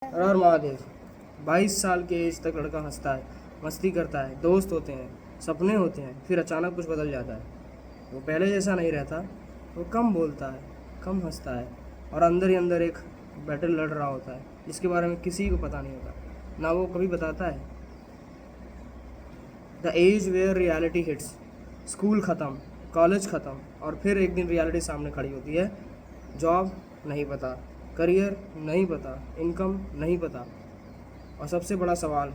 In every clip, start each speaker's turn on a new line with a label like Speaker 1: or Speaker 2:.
Speaker 1: और महादेव। 22 साल के एज तक लड़का हंसता है, मस्ती करता है, दोस्त होते हैं, सपने होते हैं, फिर अचानक कुछ बदल जाता है। वो पहले जैसा नहीं रहता। वो कम बोलता है, कम हंसता है और अंदर ही अंदर एक बैटल लड़ रहा होता है जिसके बारे में किसी को पता नहीं होता, ना वो कभी बताता है। The edge where reality hits. School ख़त्म, कॉलेज ख़त्म और फिर एक दिन रियलिटी सामने खड़ी होती है। जॉब नहीं पता, करियर नहीं पता, इनकम नहीं पता और सबसे बड़ा सवाल,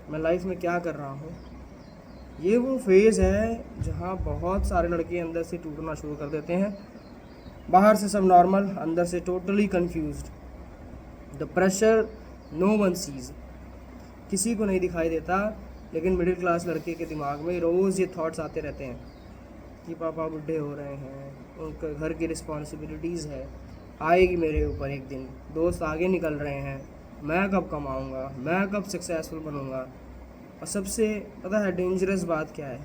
Speaker 1: मैं लाइफ में क्या कर रहा हूँ। ये वो फेज़ है जहाँ बहुत सारे लड़के अंदर से टूटना शुरू कर देते हैं। बाहर से सब नॉर्मल, अंदर से totally confused. The pressure no one sees. किसी को नहीं दिखाई देता, लेकिन मिडिल क्लास लड़के के दिमाग में रोज़ ये थॉट्स आते रहते हैं कि पापा बुढ़े हो रहे हैं, उनके घर की रिस्पॉन्सिबिलिटीज़ है, आएगी मेरे ऊपर एक दिन, दोस्त आगे निकल रहे हैं, मैं कब कमाऊंगा, मैं कब सक्सेसफुल बनूंगा। और सबसे पता है डेंजरस बात क्या है,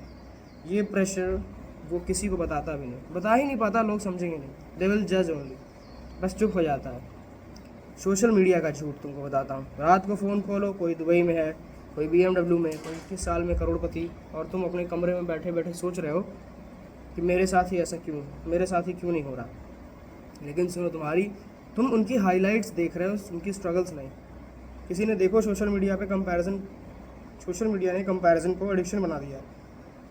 Speaker 1: ये प्रेशर वो किसी को बताता भी नहीं, बता ही नहीं पाता, लोग समझेंगे नहीं, दे विल जज ओनली, बस चुप हो जाता है। सोशल मीडिया का झूठ तुमको बताता हूँ। रात को फ़ोन खोलो, कोई दुबई में है, कोई BMW में, कोई 21 साल में करोड़पति, और तुम अपने कमरे में बैठे बैठे सोच रहे हो कि मेरे साथ ही ऐसा क्यों, मेरे साथ ही क्यों नहीं हो रहा। लेकिन सुनो, तुम उनकी हाइलाइट्स देख रहे हो, उनकी स्ट्रगल्स नहीं। किसी ने देखो सोशल मीडिया पे कंपैरिजन, सोशल मीडिया ने कंपैरिजन को एडिक्शन बना दिया है।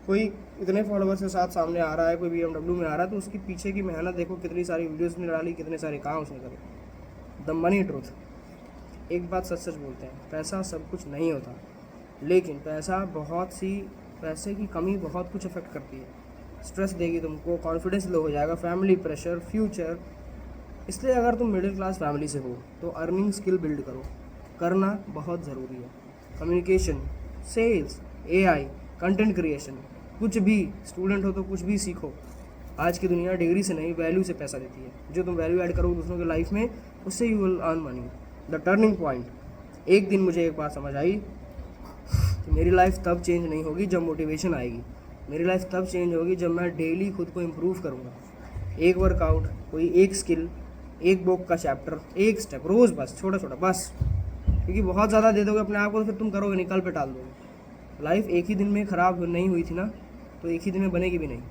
Speaker 1: कोई इतने फॉलोअर्स के साथ सामने आ रहा है, कोई BMW में आ रहा है, तो उसकी पीछे की मेहनत देखो, कितनी सारी वीडियोस ने डाली, कितने सारे काम उसने करे। The money truth. एक बात सच सच बोलते हैं, पैसा सब कुछ नहीं होता, लेकिन पैसे की कमी बहुत कुछ अफेक्ट करती है। स्ट्रेस देगी तुमको, कॉन्फिडेंस लो हो जाएगा, फैमिली प्रेशर, फ्यूचर। इसलिए अगर तुम मिडिल क्लास फैमिली से हो तो अर्निंग स्किल बिल्ड करो, करना बहुत ज़रूरी है। Communication, sales, AI, content creation, कुछ भी। स्टूडेंट हो तो कुछ भी सीखो। आज की दुनिया डिग्री से नहीं, वैल्यू से पैसा देती है। जो तुम वैल्यू ऐड करो दूसरों की लाइफ में, उससे you will earn money. The turning point. एक दिन मुझे एक बात समझ आई कि मेरी लाइफ तब चेंज नहीं होगी जब मोटिवेशन आएगी। मेरी लाइफ तब चेंज होगी जब मैं डेली खुद को इम्प्रूव करूँगा। एक वर्कआउट, कोई एक स्किल, एक बुक का चैप्टर, एक स्टेप रोज़, बस छोटा छोटा, बस। क्योंकि बहुत ज़्यादा दे दोगे अपने आप को तो फिर तुम करोगे नहीं, कल पे टाल दोगे। लाइफ एक ही दिन में ख़राब नहीं हुई थी ना, तो एक ही दिन में बनेगी भी नहीं।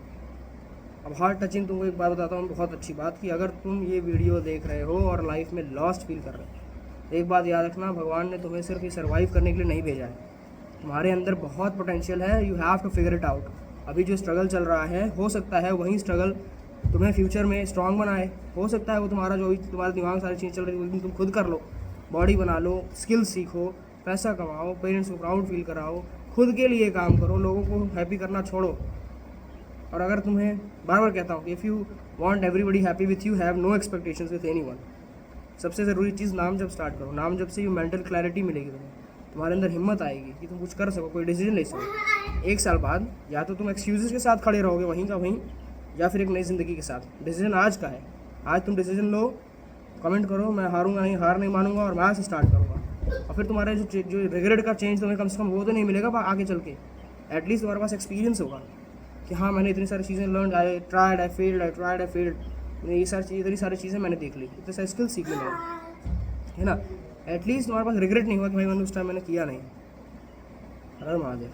Speaker 1: अब हार्ट टचिंग तुमको एक बात बताता हूँ, बहुत अच्छी बात, कि अगर तुम ये वीडियो देख रहे हो और लाइफ में लॉस्ट फील कर रहे हो, एक बात याद रखना, भगवान ने तुम्हें सिर्फ ये सर्वाइव करने के लिए नहीं भेजा है। तुम्हारे अंदर बहुत पोटेंशियल है, you have to figure it out. अभी जो स्ट्रगल चल रहा है, हो सकता है वही स्ट्रगल तुम्हें फ्यूचर में स्ट्रांग बनाए। हो सकता है वो तुम्हारा जो भी तुम्हारे दिमाग में सारी चीज़ चल रही है तुम खुद कर लो, बॉडी बना लो, स्किल सीखो, पैसा कमाओ, पेरेंट्स को प्राउड फील कराओ, खुद के लिए काम करो, लोगों को हैप्पी करना छोड़ो। और अगर तुम्हें, बार बार कहता हूँ कि if you want everybody happy with you, have no expectations with anyone. सबसे ज़रूरी चीज़, नाम जब स्टार्ट करो, नाम जब से यू मेंटल क्लैरिटी मिलेगी तुम्हें, तुम्हारे अंदर हिम्मत आएगी कि तुम कुछ कर सको, कोई डिसीजन ले सको। एक साल बाद या तो तुम एक्सक्यूज़ के साथ खड़े रहोगे वहीं का वहीं, या फिर एक नई ज़िंदगी के साथ। डिसीजन आज का है, आज तुम डिसीजन लो, कमेंट करो, मैं हारूंगा नहीं, हार नहीं मानूंगा और मैं आज से स्टार्ट करूँगा। और फिर तुम्हारे जो रिग्रेट का चेंज तुम्हें कम से कम वो तो नहीं मिलेगा आगे चल के, एटलीस्ट तुम्हारे पास एक्सपीरियंस होगा कि हाँ मैंने इतनी सारी चीज़ें learn, I tried, I failed, ये इतनी सारी चीज़ें मैंने देख ली, इतने सारे स्किल सीख ली मैंने, है ना। एटलीस्ट तुम्हारे पास रिग्रेट नहीं हुआ कि भाई मैंने उस टाइम मैंने किया नहीं। हर महादेव।